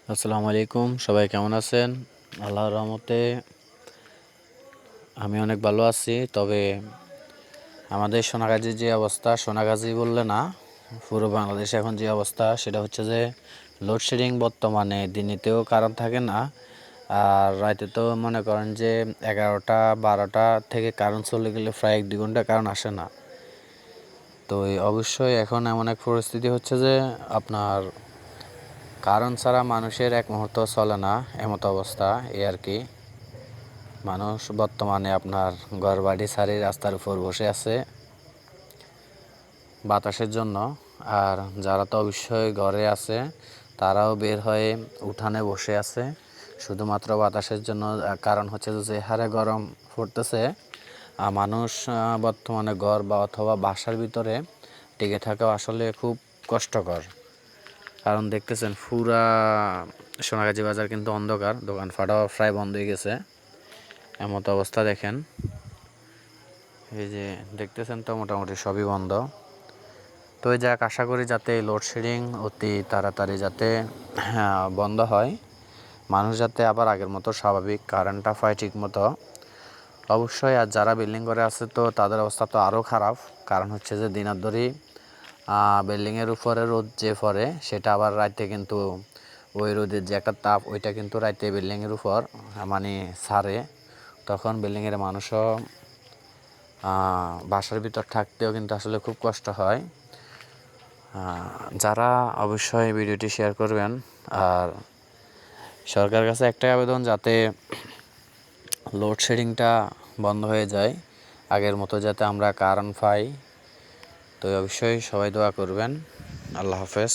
আসসালামু আলাইকুম, সবাই কেমন আছেন? আল্লাহর রহমতে আমি অনেক ভালো আছি। তবে আমাদের সোনাগাজীর যে অবস্থা, সোনাগাজী বললে না, পুরো বাংলাদেশে এখন যে অবস্থা সেটা হচ্ছে যে লোডশেডিং বর্তমানে দিনেতেও কারেন্ট থাকে না, আর রাতে তো মনে করেন যে 11টা 12টা থেকে কারেন্ট চলে গেলে প্রায় 1-2 ঘন্টা কারেন্ট আসে না। তো অবশ্যই এখন এমন এক পরিস্থিতি হচ্ছে যে আপনার কারেন্ট ছাড়া মানুষের এক মুহূর্ত চলে না, এমতো অবস্থা এই আর কি। মানুষ বর্তমানে আপনার ঘরবাড়ি ছাড়ি রাস্তার উপর বসে আছে বাতাসের জন্য। আর যারা তো অবশ্যই ঘরে আছে তারাও বের হয়ে উঠানে বসে আছে শুধুমাত্র বাতাসের জন্য। কারণ হচ্ছে যে হারে গরম পড়তেছে, মানুষ বর্তমানে ঘর বা অথবা বাসার ভিতরে টিকে থাকা আসলে খুব কষ্টকর। কারণ দেখতেছেন পুরা সোনাগাজী বাজার কিন্তু অন্ধকার, দোকানপাটও প্রায় বন্ধ হয়ে গেছে, এমতো অবস্থা দেখেন। এই যে দেখতেছেন তো মোটামুটি সবই বন্ধ। তো এই যাক, আশা করি যাতে লোডশেডিং অতি তাড়াতাড়ি যাতে বন্ধ হয়, মানুষ যাতে আবার আগের মতো স্বাভাবিক কারেন্টটা পায় ঠিক মতো। অবশ্যই আর যারা বিল্ডিং করে আছে তো তাদের অবস্থা তো আরও খারাপ। কারণ হচ্ছে যে দিনের ধরেই বিল্ডিংয়ের উপরে রোদ যে পড়ে সেটা আবার রাতে কিন্তু ওই রোদের যে একটা তাপ ওইটা কিন্তু রাতে বিল্ডিংয়ের উপর মানে ছাড়ে, তখন বিল্ডিংয়ের মানুষও বাসার ভিতর থাকতেও কিন্তু আসলে খুব কষ্ট হয়। যারা অবশ্যই ভিডিওটি শেয়ার করবেন। আর সরকারের কাছে একটাই আবেদন, যাতে লোডশেডিংটা বন্ধ হয়ে যায়, আগের মতো যাতে আমরা কারেন্ট পাই। তো অবশ্যই সবাই দোয়া করবেন। আল্লাহ হাফেজ।